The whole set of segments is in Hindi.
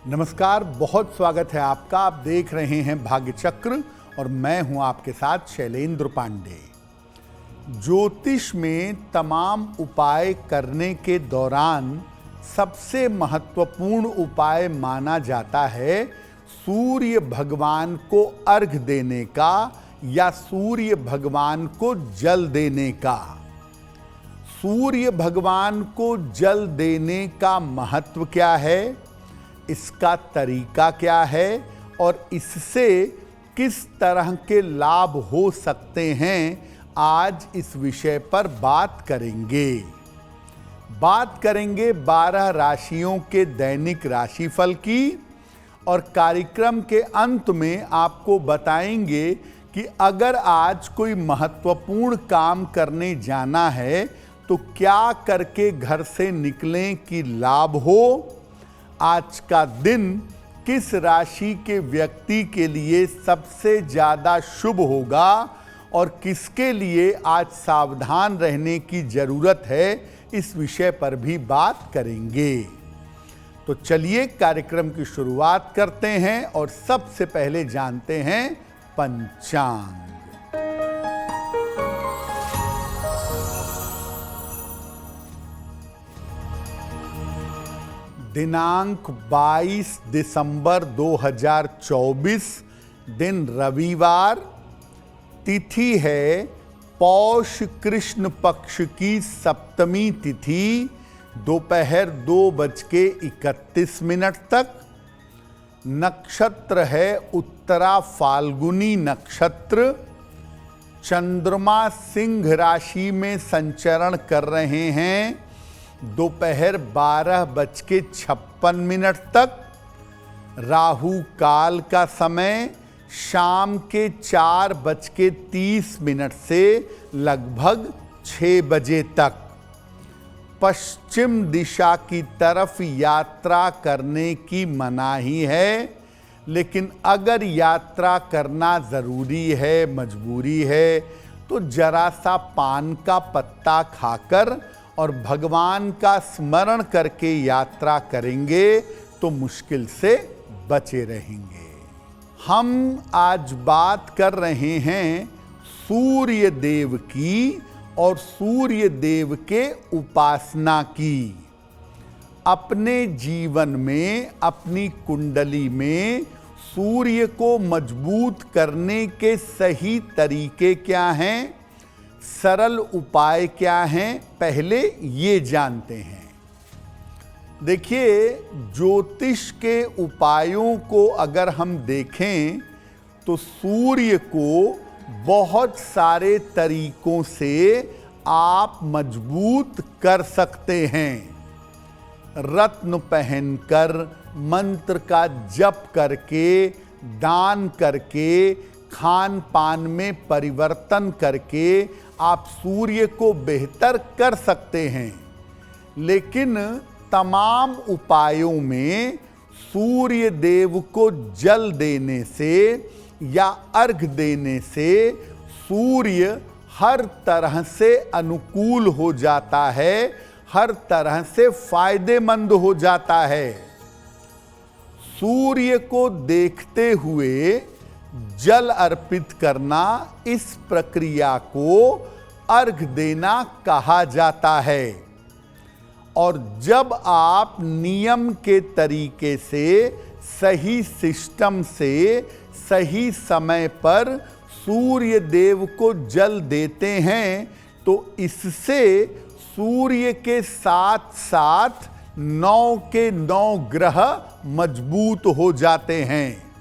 नमस्कार, बहुत स्वागत है आपका। आप देख रहे हैं भाग्य चक्र और मैं हूं आपके साथ शैलेंद्र पांडे। ज्योतिष में तमाम उपाय करने के दौरान सबसे महत्वपूर्ण उपाय माना जाता है सूर्य भगवान को अर्घ देने का या सूर्य भगवान को जल देने का। सूर्य भगवान को जल देने का महत्व क्या है, इसका तरीका क्या है और इससे किस तरह के लाभ हो सकते हैं, आज इस विषय पर बात करेंगे। बात करेंगे 12 राशियों के दैनिक राशिफल की और कार्यक्रम के अंत में आपको बताएंगे कि अगर आज कोई महत्वपूर्ण काम करने जाना है तो क्या करके घर से निकलें कि लाभ हो। आज का दिन किस राशि के व्यक्ति के लिए सबसे ज़्यादा शुभ होगा और किसके लिए आज सावधान रहने की ज़रूरत है, इस विषय पर भी बात करेंगे। तो चलिए कार्यक्रम की शुरुआत करते हैं और सबसे पहले जानते हैं पंचांग। दिनांक 22 दिसंबर 2024, दिन रविवार, तिथि है पौष कृष्ण पक्ष की सप्तमी तिथि, दोपहर 2:31 तक। नक्षत्र है उत्तरा फाल्गुनी नक्षत्र। चंद्रमा सिंह राशि में संचरण कर रहे हैं दोपहर 12:56 तक। राहु काल का समय शाम के 4:30 से लगभग 6 बजे तक। पश्चिम दिशा की तरफ यात्रा करने की मनाही है, लेकिन अगर यात्रा करना ज़रूरी है, मजबूरी है, तो जरा सा पान का पत्ता खाकर और भगवान का स्मरण करके यात्रा करेंगे तो मुश्किल से बचे रहेंगे। हम आज बात कर रहे हैं सूर्य देव की और सूर्य देव के उपासना की। अपने जीवन में, अपनी कुंडली में सूर्य को मजबूत करने के सही तरीके क्या हैं, सरल उपाय क्या हैं, पहले ये जानते हैं। देखिए, ज्योतिष के उपायों को अगर हम देखें तो सूर्य को बहुत सारे तरीकों से आप मजबूत कर सकते हैं। रत्न पहनकर, मंत्र का जप करके, दान करके, खान पान में परिवर्तन करके आप सूर्य को बेहतर कर सकते हैं। लेकिन तमाम उपायों में सूर्य देव को जल देने से या अर्घ देने से सूर्य हर तरह से अनुकूल हो जाता है, हर तरह से फायदेमंद हो जाता है। सूर्य को देखते हुए जल अर्पित करना, इस प्रक्रिया को अर्घ देना कहा जाता है। और जब आप नियम के तरीके से, सही सिस्टम से, सही समय पर सूर्य देव को जल देते हैं तो इससे सूर्य के साथ साथ 9 के 9 ग्रह मजबूत हो जाते हैं।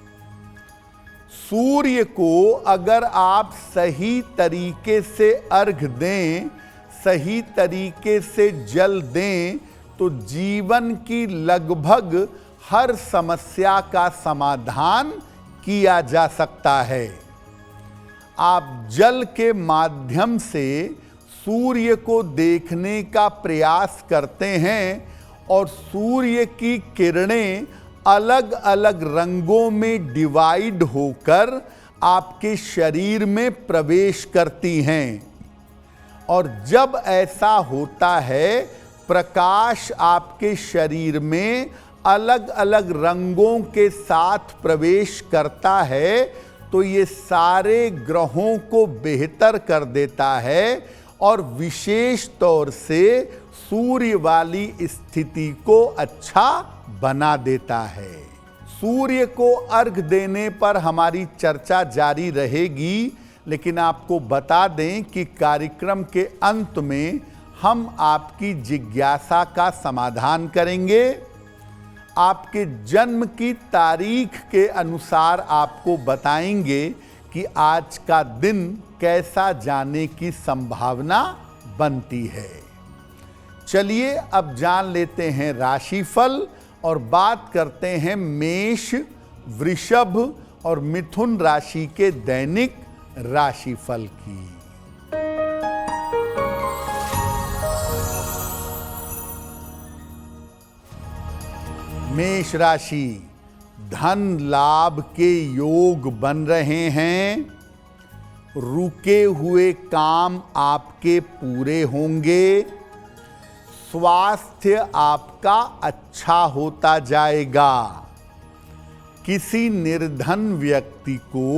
सूर्य को अगर आप सही तरीके से अर्घ दें, सही तरीके से जल दें तो जीवन की लगभग हर समस्या का समाधान किया जा सकता है। आप जल के माध्यम से सूर्य को देखने का प्रयास करते हैं और सूर्य की किरणें अलग अलग रंगों में डिवाइड होकर आपके शरीर में प्रवेश करती हैं। और जब ऐसा होता है, प्रकाश आपके शरीर में अलग अलग रंगों के साथ प्रवेश करता है तो ये सारे ग्रहों को बेहतर कर देता है और विशेष तौर से सूर्य वाली स्थिति को अच्छा बना देता है। सूर्य को अर्घ देने पर हमारी चर्चा जारी रहेगी, लेकिन आपको बता दें कि कार्यक्रम के अंत में हम आपकी जिज्ञासा का समाधान करेंगे। आपके जन्म की तारीख के अनुसार आपको बताएंगे कि आज का दिन कैसा जाने की संभावना बनती है। चलिए अब जान लेते हैं राशिफल और बात करते हैं मेष, वृषभ और मिथुन राशि के दैनिक राशिफल की। मेष राशि, धन लाभ के योग बन रहे हैं। रुके हुए काम आपके पूरे होंगे। स्वास्थ्य आपका अच्छा होता जाएगा। किसी निर्धन व्यक्ति को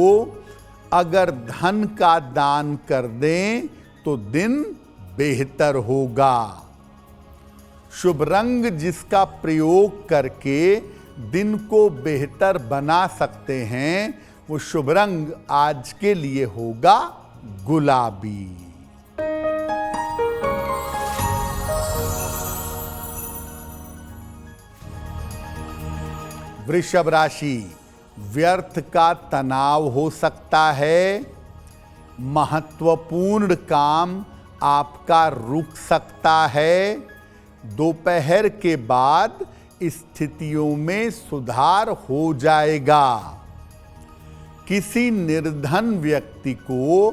अगर धन का दान कर दें तो दिन बेहतर होगा। शुभ रंग जिसका प्रयोग करके दिन को बेहतर बना सकते हैं वो शुभ रंग आज के लिए होगा गुलाबी। वृषभ राशि, व्यर्थ का तनाव हो सकता है। महत्वपूर्ण काम आपका रुक सकता है। दोपहर के बाद स्थितियों में सुधार हो जाएगा। किसी निर्धन व्यक्ति को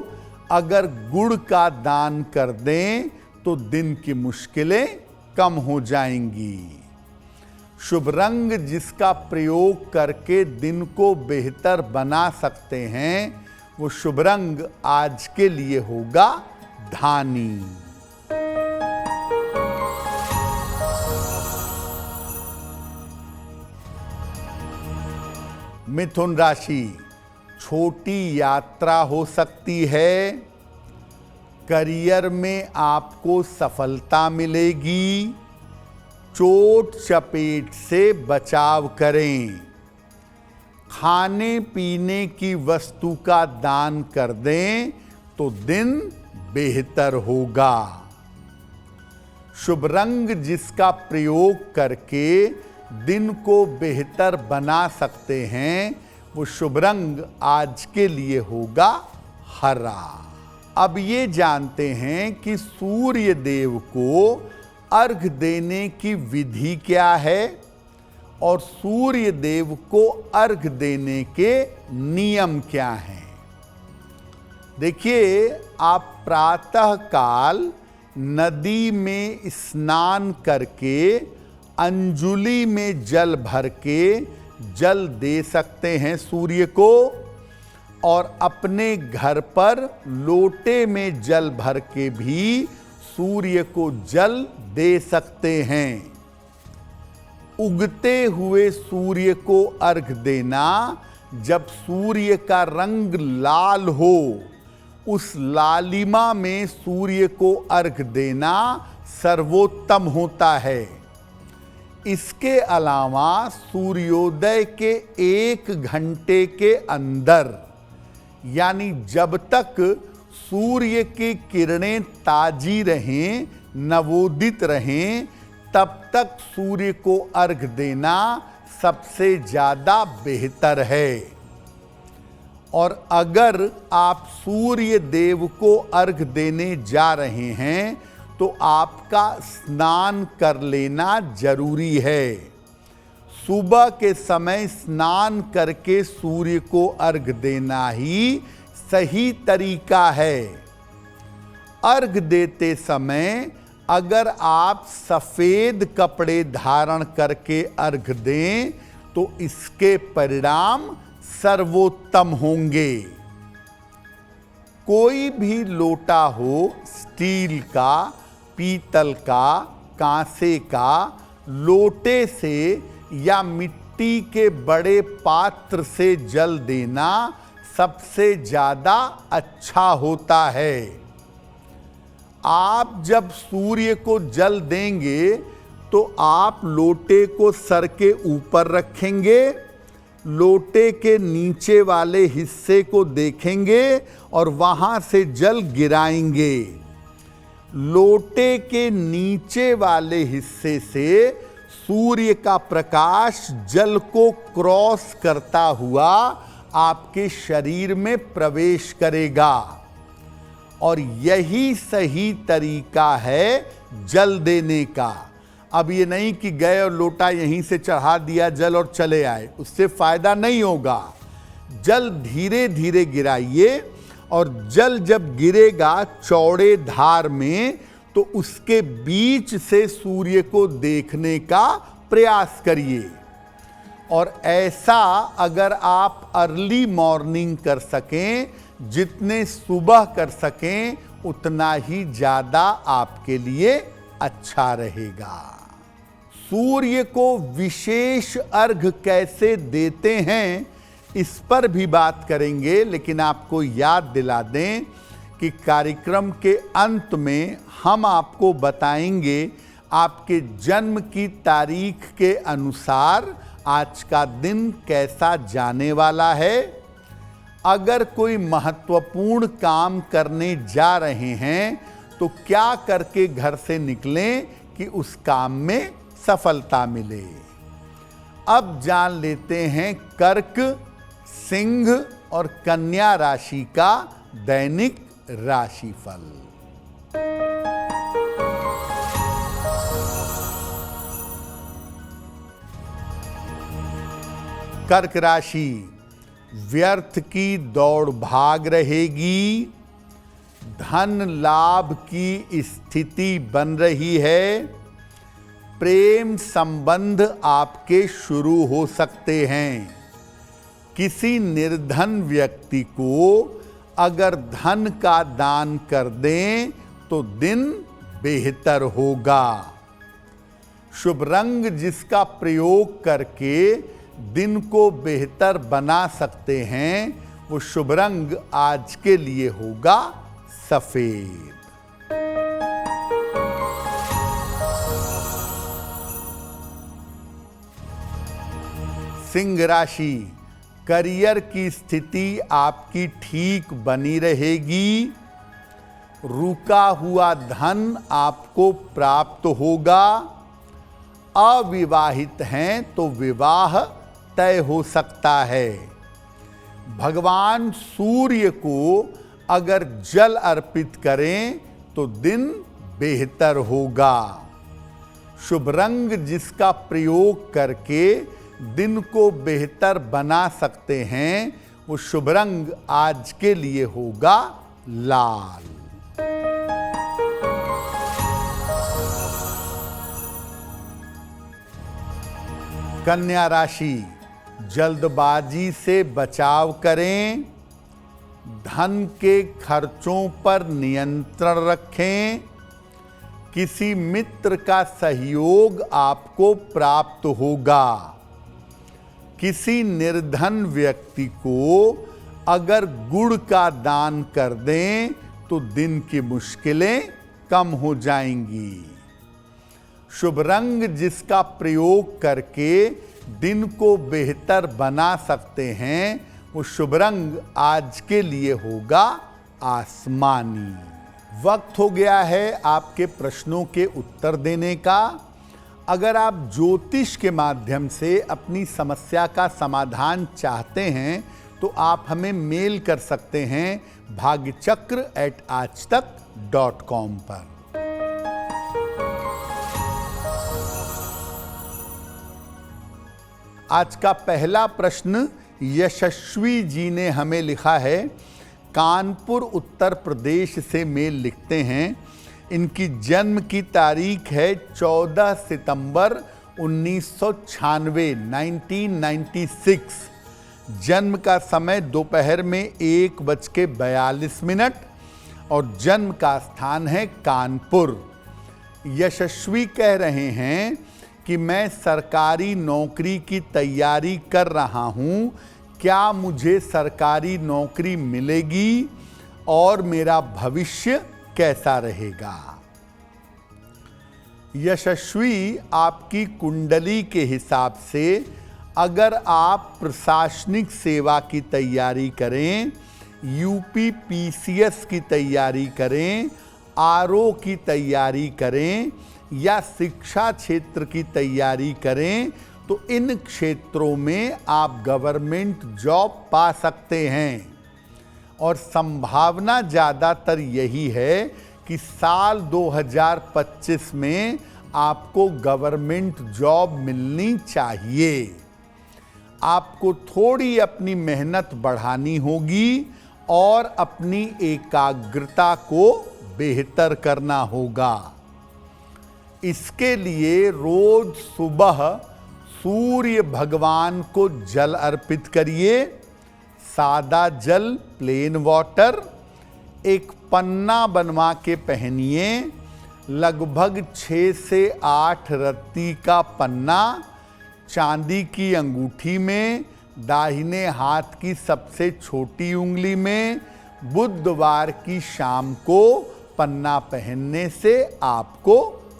अगर गुड़ का दान कर दें तो दिन की मुश्किलें कम हो जाएंगी। शुभ रंग जिसका प्रयोग करके दिन को बेहतर बना सकते हैं वो शुभ रंग आज के लिए होगा धानी। मिथुन राशि, छोटी यात्रा हो सकती है। करियर में आपको सफलता मिलेगी। चोट चपेट से बचाव करें। खाने पीने की वस्तु का दान कर दें तो दिन बेहतर होगा। शुभ रंग जिसका प्रयोग करके दिन को बेहतर बना सकते हैं वो शुभ रंग आज के लिए होगा हरा। अब ये जानते हैं कि सूर्य देव को अर्घ देने की विधि क्या है और सूर्य देव को अर्घ देने के नियम क्या हैं। देखिए, आप प्रातः काल नदी में स्नान करके अंजुली में जल भर के जल दे सकते हैं सूर्य को, और अपने घर पर लोटे में जल भर के भी सूर्य को जल दे सकते हैं। उगते हुए सूर्य को अर्घ देना, जब सूर्य का रंग लाल हो उस लालिमा में सूर्य को अर्घ देना सर्वोत्तम होता है। इसके अलावा सूर्योदय के 1 घंटे के अंदर, यानी जब तक सूर्य की किरणें ताजी रहें, नवोदित रहें, तब तक सूर्य को अर्घ देना सबसे ज़्यादा बेहतर है। और अगर आप सूर्य देव को अर्घ देने जा रहे हैं तो आपका स्नान कर लेना जरूरी है। सुबह के समय स्नान करके सूर्य को अर्घ देना ही सही तरीका है। अर्घ देते समय अगर आप सफ़ेद कपड़े धारण करके अर्घ दें तो इसके परिणाम सर्वोत्तम होंगे। कोई भी लोटा हो, स्टील का, पीतल का, कांसे का, लोटे से या मिट्टी के बड़े पात्र से जल देना सबसे ज्यादा अच्छा होता है। आप जब सूर्य को जल देंगे तो आप लोटे को सर के ऊपर रखेंगे, लोटे के नीचे वाले हिस्से को देखेंगे और वहां से जल गिराएंगे। लोटे के नीचे वाले हिस्से से सूर्य का प्रकाश जल को क्रॉस करता हुआ आपके शरीर में प्रवेश करेगा और यही सही तरीका है जल देने का। अब ये नहीं कि गए और लोटा यहीं से चढ़ा दिया जल और चले आए, उससे फायदा नहीं होगा। जल धीरे धीरे गिराइए और जल जब गिरेगा चौड़े धार में तो उसके बीच से सूर्य को देखने का प्रयास करिए। और ऐसा अगर आप अर्ली मॉर्निंग कर सकें, जितने सुबह कर सकें उतना ही ज़्यादा आपके लिए अच्छा रहेगा। सूर्य को विशेष अर्घ कैसे देते हैं इस पर भी बात करेंगे, लेकिन आपको याद दिला दें कि कार्यक्रम के अंत में हम आपको बताएंगे आपके जन्म की तारीख के अनुसार आज का दिन कैसा जाने वाला है। अगर कोई महत्वपूर्ण काम करने जा रहे हैं तो क्या करके घर से निकलें कि उस काम में सफलता मिले। अब जान लेते हैं कर्क, सिंह और कन्या राशि का दैनिक राशिफल। कर्क राशि, व्यर्थ की दौड़ भाग रहेगी, धन लाभ की स्थिति बन रही है, प्रेम संबंध आपके शुरू हो सकते हैं। किसी निर्धन व्यक्ति को अगर धन का दान कर दें तो दिन बेहतर होगा। शुभ रंग जिसका प्रयोग करके दिन को बेहतर बना सकते हैं वो शुभ रंग आज के लिए होगा सफेद। सिंह राशि, करियर की स्थिति आपकी ठीक बनी रहेगी, रुका हुआ धन आपको प्राप्त होगा, अविवाहित हैं तो विवाह तय हो सकता है। भगवान सूर्य को अगर जल अर्पित करें तो दिन बेहतर होगा। शुभ रंग जिसका प्रयोग करके दिन को बेहतर बना सकते हैं वो शुभ रंग आज के लिए होगा लाल। कन्या राशि, जल्दबाजी से बचाव करें, धन के खर्चों पर नियंत्रण रखें, किसी मित्र का सहयोग आपको प्राप्त होगा। किसी निर्धन व्यक्ति को अगर गुड़ का दान कर दें तो दिन की मुश्किलें कम हो जाएंगी। शुभ रंग जिसका प्रयोग करके दिन को बेहतर बना सकते हैं वो शुभ रंग आज के लिए होगा आसमानी। वक्त हो गया है आपके प्रश्नों के उत्तर देने का। अगर आप ज्योतिष के माध्यम से अपनी समस्या का समाधान चाहते हैं तो आप हमें मेल कर सकते हैं bhagyachakra@aajtak.com पर। आज का पहला प्रश्न यशस्वी जी ने हमें लिखा है, कानपुर उत्तर प्रदेश से मेल लिखते हैं। इनकी जन्म की तारीख है 14 सितंबर 1996, 1996। जन्म का समय दोपहर में 1:42 और जन्म का स्थान है कानपुर। यशस्वी कह रहे हैं कि मैं सरकारी नौकरी की तैयारी कर रहा हूँ, क्या मुझे सरकारी नौकरी मिलेगी और मेरा भविष्य कैसा रहेगा। यशस्वी आपकी कुंडली के हिसाब से अगर आप प्रशासनिक सेवा की तैयारी करें, यूपी पीसीएस की तैयारी करें, आरओ की तैयारी करें या शिक्षा क्षेत्र की तैयारी करें, तो इन क्षेत्रों में आप गवर्नमेंट जॉब पा सकते हैं। और संभावना ज़्यादातर यही है कि साल 2025 में आपको गवर्नमेंट जॉब मिलनी चाहिए। आपको थोड़ी अपनी मेहनत बढ़ानी होगी और अपनी एकाग्रता को बेहतर करना होगा। इसके लिए रोज सुबह सूर्य भगवान को जल अर्पित करिए। सादा जल, प्लेन वाटर, एक पन्ना बनवा के पहनिए, लगभग 6 से 8 रत्ती का पन्ना, चांदी की अंगूठी में, दाहिने हाथ की सबसे छोटी उंगली में। बुधवार की शाम को पन्ना पहनने से आपको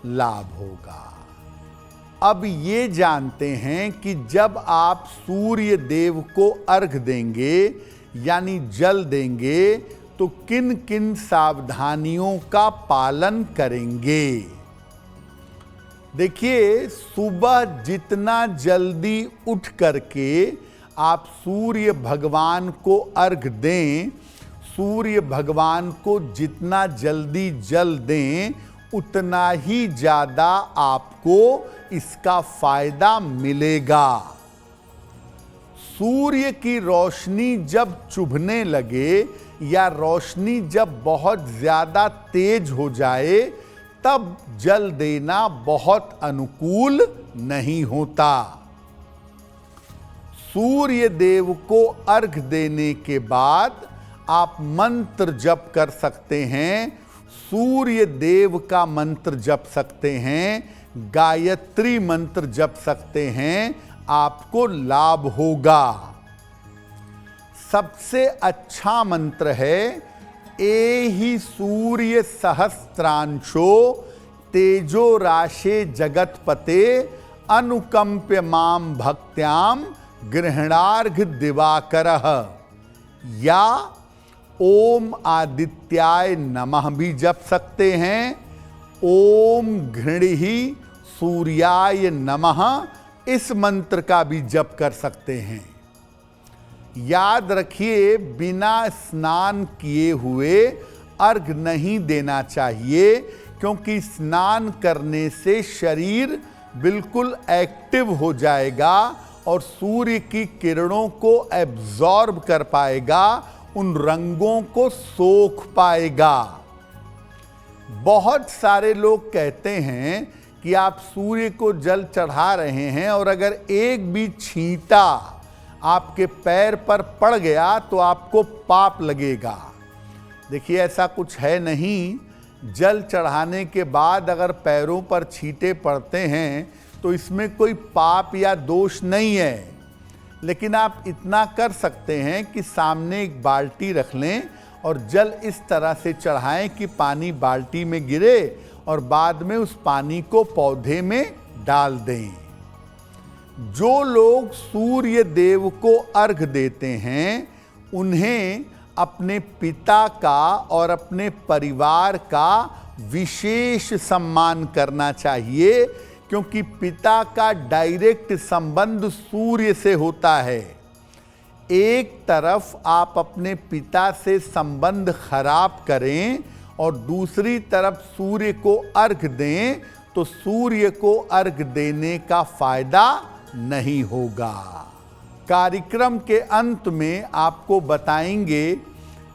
लाभ होगा। अब ये जानते हैं कि जब आप सूर्य देव को अर्घ देंगे यानी जल देंगे तो किन किन सावधानियों का पालन करेंगे। देखिए, सुबह जितना जल्दी उठ करके आप सूर्य भगवान को अर्घ दें, सूर्य भगवान को जितना जल्दी जल दें, उतना ही ज़्यादा आपको इसका फायदा मिलेगा। सूर्य की रोशनी जब चुभने लगे या रोशनी जब बहुत ज़्यादा तेज हो जाए, तब जल देना बहुत अनुकूल नहीं होता। सूर्य देव को अर्घ देने के बाद आप मंत्र जप कर सकते हैं। सूर्य देव का मंत्र जप सकते हैं, गायत्री मंत्र जप सकते हैं, आपको लाभ होगा। सबसे अच्छा मंत्र है एहि सूर्य सहस्त्रांशो तेजो राशे जगतपते अनुकंप्य माम भक्त्याम गृहणार्घ दिवाकरः। या ओम आदित्याय नमः भी जप सकते हैं। ओम घृणिहि सूर्याय नमः इस मंत्र का भी जप कर सकते हैं। याद रखिए, बिना स्नान किए हुए अर्घ नहीं देना चाहिए, क्योंकि स्नान करने से शरीर बिल्कुल एक्टिव हो जाएगा और सूर्य की किरणों को एब्जॉर्ब कर पाएगा, उन रंगों को सोख पाएगा। बहुत सारे लोग कहते हैं कि आप सूर्य को जल चढ़ा रहे हैं और अगर एक भी छींटा आपके पैर पर पड़ गया तो आपको पाप लगेगा। देखिए, ऐसा कुछ है नहीं। जल चढ़ाने के बाद अगर पैरों पर छींटे पड़ते हैं तो इसमें कोई पाप या दोष नहीं है। लेकिन आप इतना कर सकते हैं कि सामने एक बाल्टी रख लें और जल इस तरह से चढ़ाएं कि पानी बाल्टी में गिरे और बाद में उस पानी को पौधे में डाल दें। जो लोग सूर्य देव को अर्घ देते हैं, उन्हें अपने पिता का और अपने परिवार का विशेष सम्मान करना चाहिए, क्योंकि पिता का डायरेक्ट संबंध सूर्य से होता है। एक तरफ आप अपने पिता से संबंध खराब करें और दूसरी तरफ सूर्य को अर्घ दें, तो सूर्य को अर्घ देने का फायदा नहीं होगा। कार्यक्रम के अंत में आपको बताएंगे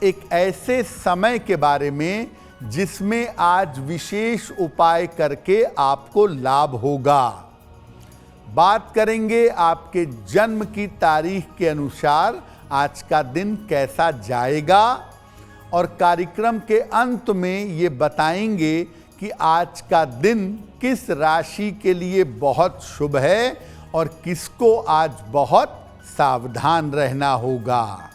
एक ऐसे समय के बारे में जिसमें आज विशेष उपाय करके आपको लाभ होगा। बात करेंगे आपके जन्म की तारीख के अनुसार आज का दिन कैसा जाएगा, और कार्यक्रम के अंत में ये बताएंगे कि आज का दिन किस राशि के लिए बहुत शुभ है और किसको आज बहुत सावधान रहना होगा।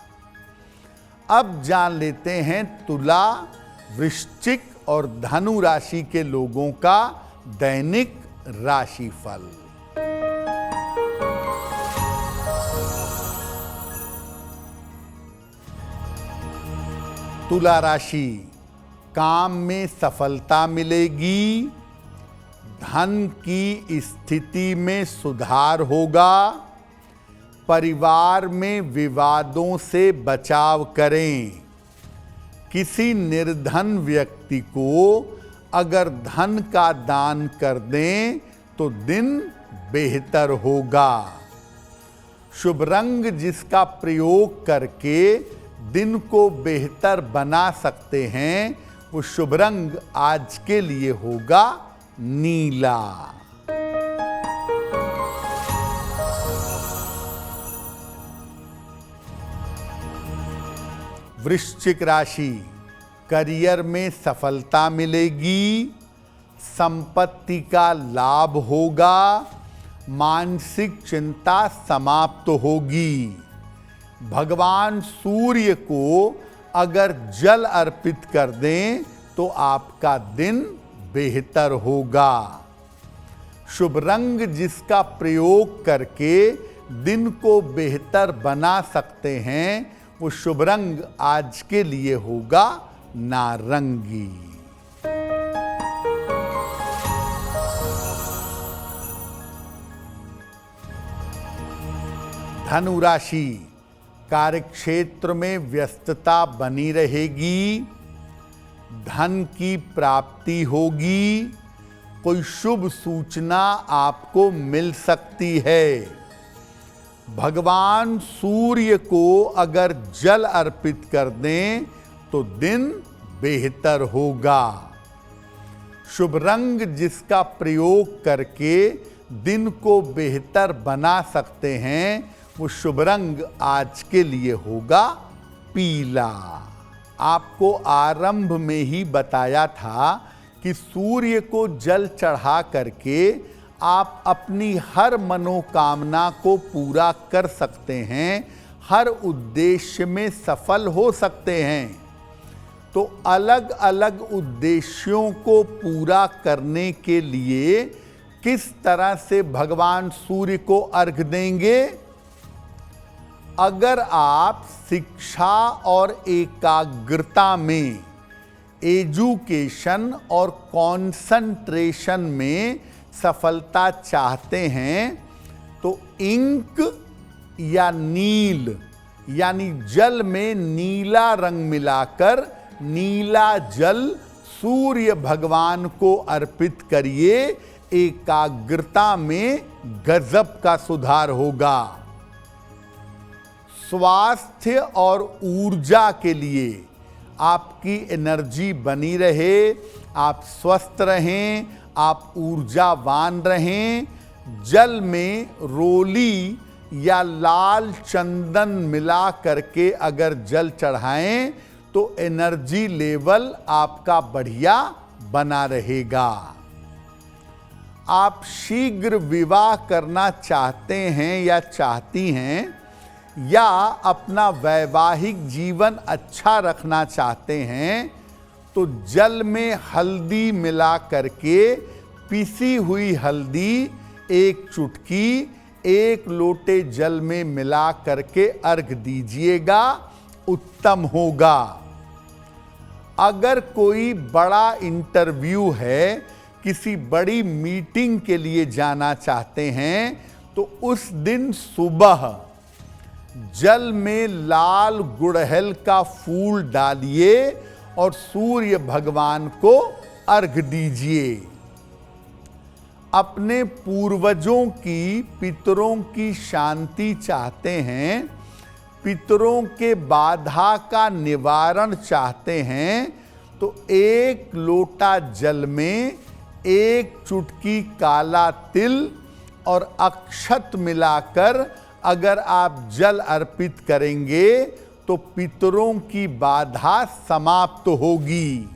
अब जान लेते हैं तुला, वृश्चिक और धनु राशि के लोगों का दैनिक राशिफल। तुला राशि, काम में सफलता मिलेगी, धन की स्थिति में सुधार होगा, परिवार में विवादों से बचाव करें। किसी निर्धन व्यक्ति को अगर धन का दान कर दें तो दिन बेहतर होगा। शुभ रंग जिसका प्रयोग करके दिन को बेहतर बना सकते हैं वो शुभ रंग आज के लिए होगा नीला। वृश्चिक राशि, करियर में सफलता मिलेगी, संपत्ति का लाभ होगा, मानसिक चिंता समाप्त होगी। भगवान सूर्य को अगर जल अर्पित कर दें तो आपका दिन बेहतर होगा। शुभ रंग जिसका प्रयोग करके दिन को बेहतर बना सकते हैं वो शुभ रंग आज के लिए होगा नारंगी। धनु राशि, कार्यक्षेत्र में व्यस्तता बनी रहेगी, धन की प्राप्ति होगी, कोई शुभ सूचना आपको मिल सकती है। भगवान सूर्य को अगर जल अर्पित कर दें तो दिन बेहतर होगा। शुभ रंग जिसका प्रयोग करके दिन को बेहतर बना सकते हैं वो शुभ रंग आज के लिए होगा पीला। आपको आरंभ में ही बताया था कि सूर्य को जल चढ़ा करके आप अपनी हर मनोकामना को पूरा कर सकते हैं, हर उद्देश्य में सफल हो सकते हैं। तो अलग अलग उद्देश्यों को पूरा करने के लिए किस तरह से भगवान सूर्य को अर्घ देंगे? अगर आप शिक्षा और एकाग्रता में, एजुकेशन और कंसंट्रेशन में सफलता चाहते हैं तो इंक या नील यानी जल में नीला रंग मिलाकर नीला जल सूर्य भगवान को अर्पित करिए। एकाग्रता में गजब का सुधार होगा। स्वास्थ्य और ऊर्जा के लिए आपकी एनर्जी बनी रहे, आप स्वस्थ रहें, आप ऊर्जावान रहें। जल में रोली या लाल चंदन मिला करके अगर जल चढ़ाएं तो एनर्जी लेवल आपका बढ़िया बना रहेगा। आप शीघ्र विवाह करना चाहते हैं या चाहती हैं या अपना वैवाहिक जीवन अच्छा रखना चाहते हैं तो जल में हल्दी मिला करके पिसी हुई हल्दी एक चुटकी एक लोटे जल में मिला करके अर्घ दीजिएगा, उत्तम होगा। अगर कोई बड़ा इंटरव्यू है, किसी बड़ी मीटिंग के लिए जाना चाहते हैं तो उस दिन सुबह जल में लाल गुड़हल का फूल डालिए और सूर्य भगवान को अर्घ दीजिए। अपने पूर्वजों की, पितरों की शांति चाहते हैं, पितरों के बाधा का निवारण चाहते हैं तो एक लोटा जल में एक चुटकी काला तिल और अक्षत मिलाकर अगर आप जल अर्पित करेंगे तो पितरों की बाधा समाप्त होगी।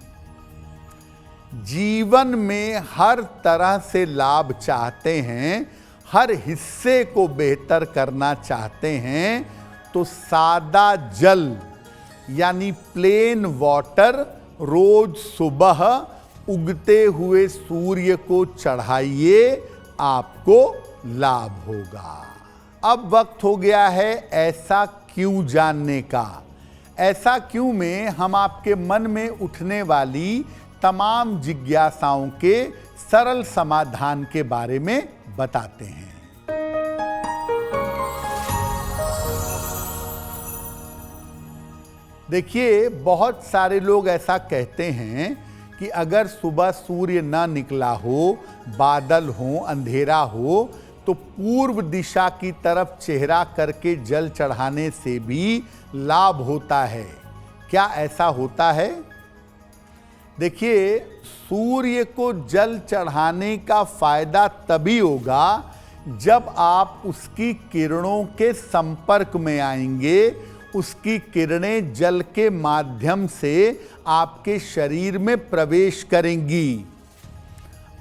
जीवन में हर तरह से लाभ चाहते हैं, हर हिस्से को बेहतर करना चाहते हैं, तो सादा जल यानी प्लेन वाटर रोज सुबह उगते हुए सूर्य को चढ़ाइए, आपको लाभ होगा। अब वक्त हो गया है ऐसा क्यों जानने का। ऐसा क्यों में हम आपके मन में उठने वाली तमाम जिज्ञासाओं के सरल समाधान के बारे में बताते हैं। देखिए, बहुत सारे लोग ऐसा कहते हैं कि अगर सुबह सूर्य न निकला हो, बादल हो, अंधेरा हो, तो पूर्व दिशा की तरफ चेहरा करके जल चढ़ाने से भी लाभ होता है। क्या ऐसा होता है? देखिए, सूर्य को जल चढ़ाने का फायदा तभी होगा जब आप उसकी किरणों के संपर्क में आएंगे। उसकी किरणें जल के माध्यम से आपके शरीर में प्रवेश करेंगी।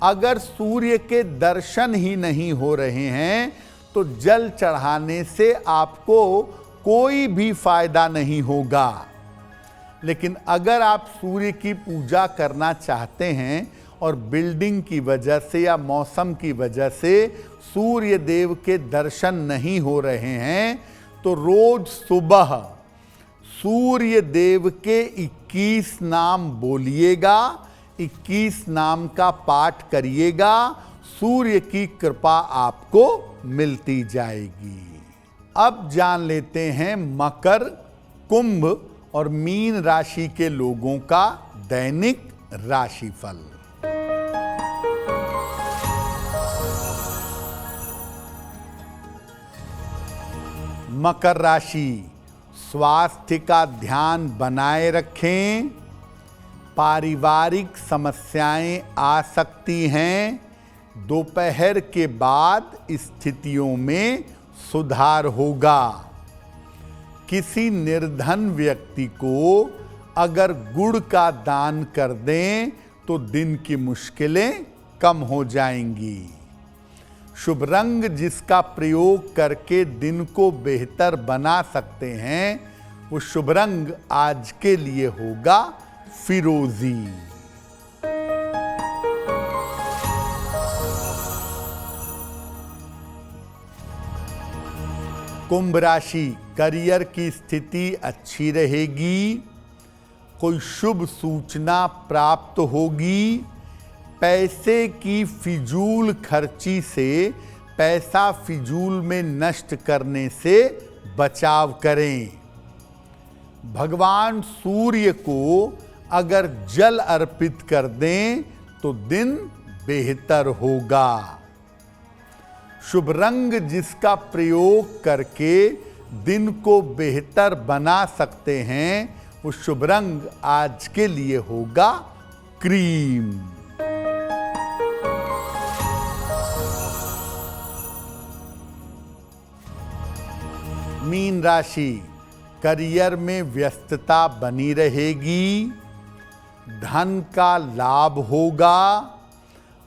अगर सूर्य के दर्शन ही नहीं हो रहे हैं तो जल चढ़ाने से आपको कोई भी फायदा नहीं होगा। लेकिन अगर आप सूर्य की पूजा करना चाहते हैं और बिल्डिंग की वजह से या मौसम की वजह से सूर्य देव के दर्शन नहीं हो रहे हैं, तो रोज सुबह सूर्य देव के 21 नाम बोलिएगा, 21 नाम का पाठ करिएगा, सूर्य की कृपा आपको मिलती जाएगी। अब जान लेते हैं मकर, कुंभ और मीन राशि के लोगों का दैनिक राशिफल। मकर राशि, स्वास्थ्य का ध्यान बनाए रखें। पारिवारिक समस्याएं आ सकती हैं। दोपहर के बाद स्थितियों में सुधार होगा। किसी निर्धन व्यक्ति को अगर गुड़ का दान कर दें तो दिन की मुश्किलें कम हो जाएंगी। शुभ रंग जिसका प्रयोग करके दिन को बेहतर बना सकते हैं, वो शुभ रंग आज के लिए होगा फिरोजी। कुंभ राशि, करियर की स्थिति अच्छी रहेगी। कोई शुभ सूचना प्राप्त होगी। पैसे की फिजूल खर्ची से, पैसा फिजूल में नष्ट करने से बचाव करें। भगवान सूर्य को अगर जल अर्पित कर दें तो दिन बेहतर होगा। शुभ रंग जिसका प्रयोग करके दिन को बेहतर बना सकते हैं, वो शुभ रंग आज के लिए होगा क्रीम। मीन राशि, करियर में व्यस्तता बनी रहेगी। धन का लाभ होगा।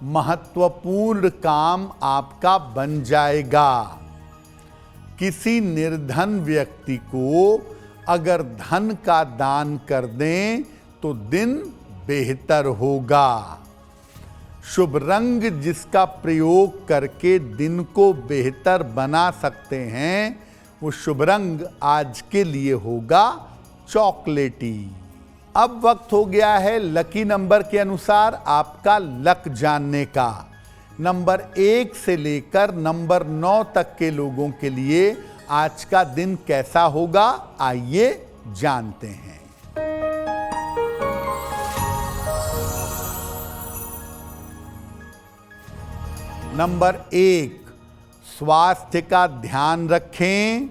महत्वपूर्ण काम आपका बन जाएगा। किसी निर्धन व्यक्ति को अगर धन का दान कर दें तो दिन बेहतर होगा। शुभ रंग जिसका प्रयोग करके दिन को बेहतर बना सकते हैं, वो शुभ रंग आज के लिए होगा चॉकलेटी। अब वक्त हो गया है लकी नंबर के अनुसार आपका लक जानने का। नंबर 1 से लेकर नंबर 9 तक के लोगों के लिए आज का दिन कैसा होगा, आइए जानते हैं। नंबर 1, स्वास्थ्य का ध्यान रखें।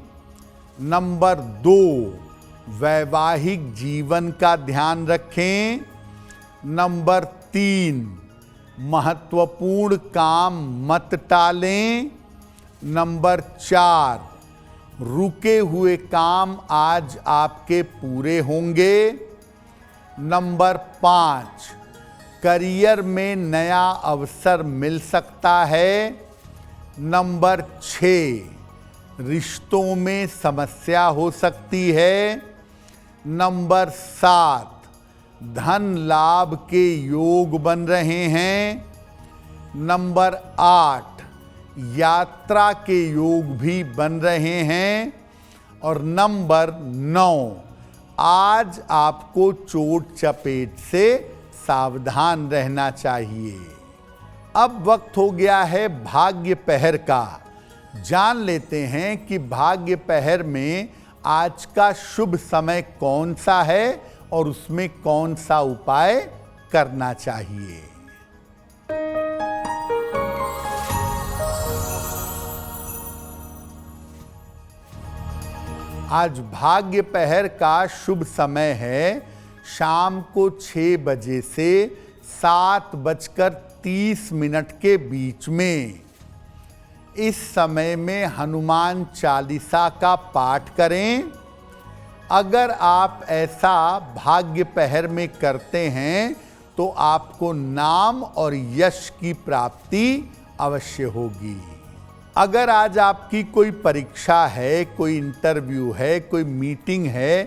नंबर 2, वैवाहिक जीवन का ध्यान रखें। नंबर 3, महत्वपूर्ण काम मत टालें। नंबर 4, रुके हुए काम आज आपके पूरे होंगे। नंबर 5, करियर में नया अवसर मिल सकता है। नंबर 6, रिश्तों में समस्या हो सकती है। नंबर 7, धन लाभ के योग बन रहे हैं। नंबर 8, यात्रा के योग भी बन रहे हैं। और नंबर 9, आज आपको चोट चपेट से सावधान रहना चाहिए। अब वक्त हो गया है भाग्य पहर का। जान लेते हैं कि भाग्य पहर में आज का शुभ समय कौन सा है और उसमें कौन सा उपाय करना चाहिए। आज भाग्य पहर का शुभ समय है शाम को 6 बजे से 7:30 के बीच में। इस समय में हनुमान चालीसा का पाठ करें। अगर आप ऐसा भाग्य पहर में करते हैं तो आपको नाम और यश की प्राप्ति अवश्य होगी। अगर आज आपकी कोई परीक्षा है, कोई इंटरव्यू है, कोई मीटिंग है,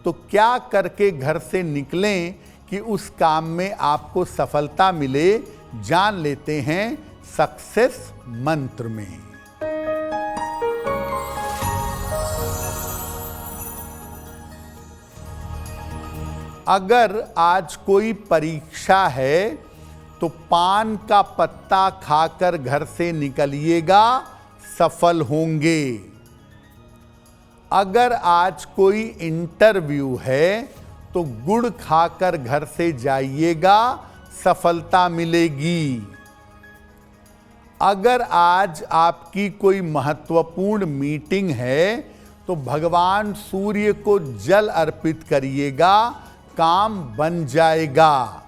तो क्या करके घर से निकलें कि उस काम में आपको सफलता मिले, जान लेते हैं सक्सेस मंत्र में। अगर आज कोई परीक्षा है तो पान का पत्ता खाकर घर से निकलिएगा, सफल होंगे। अगर आज कोई इंटरव्यू है तो गुड़ खाकर घर से जाइएगा, सफलता मिलेगी। अगर आज आपकी कोई महत्वपूर्ण मीटिंग है तो भगवान सूर्य को जल अर्पित करिएगा, काम बन जाएगा।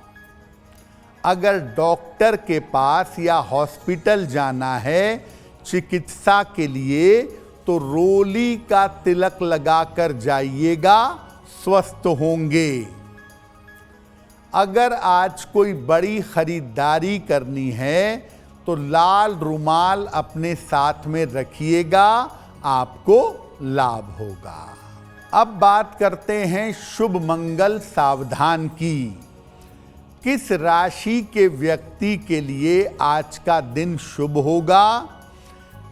अगर डॉक्टर के पास या हॉस्पिटल जाना है चिकित्सा के लिए तो रोली का तिलक लगाकर जाइएगा, स्वस्थ होंगे। अगर आज कोई बड़ी खरीदारी करनी है तो लाल रुमाल अपने साथ में रखिएगा, आपको लाभ होगा। अब बात करते हैं शुभ मंगल सावधान की। किस राशि के व्यक्ति के लिए आज का दिन शुभ होगा,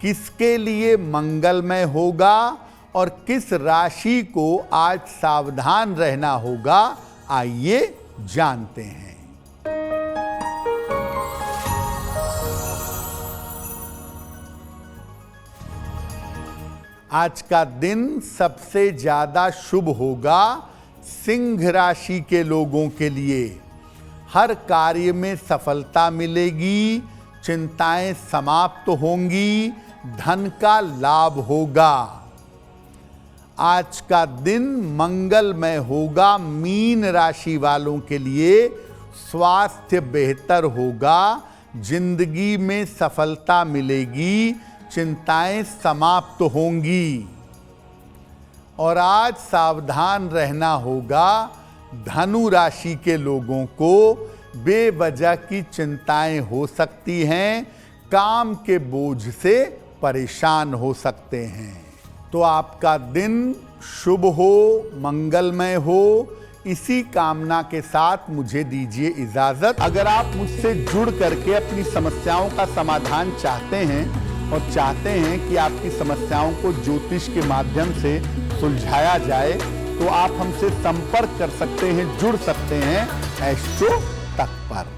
किसके लिए मंगलमय होगा और किस राशि को आज सावधान रहना होगा, आइए जानते हैं। आज का दिन सबसे ज्यादा शुभ होगा सिंह राशि के लोगों के लिए। हर कार्य में सफलता मिलेगी, चिंताएं समाप्त होंगी, धन का लाभ होगा। आज का दिन मंगलमय होगा मीन राशि वालों के लिए। स्वास्थ्य बेहतर होगा, जिंदगी में सफलता मिलेगी, चिंताएं समाप्त होंगी। और आज सावधान रहना होगा धनु राशि के लोगों को। बेवजह की चिंताएं हो सकती हैं, काम के बोझ से परेशान हो सकते हैं। तो आपका दिन शुभ हो, मंगलमय हो, इसी कामना के साथ मुझे दीजिए इजाजत। अगर आप मुझसे जुड़ करके अपनी समस्याओं का समाधान चाहते हैं और चाहते हैं कि आपकी समस्याओं को ज्योतिष के माध्यम से सुलझाया जाए तो आप हमसे संपर्क कर सकते हैं, जुड़ सकते हैं एस्ट्रो तक पर।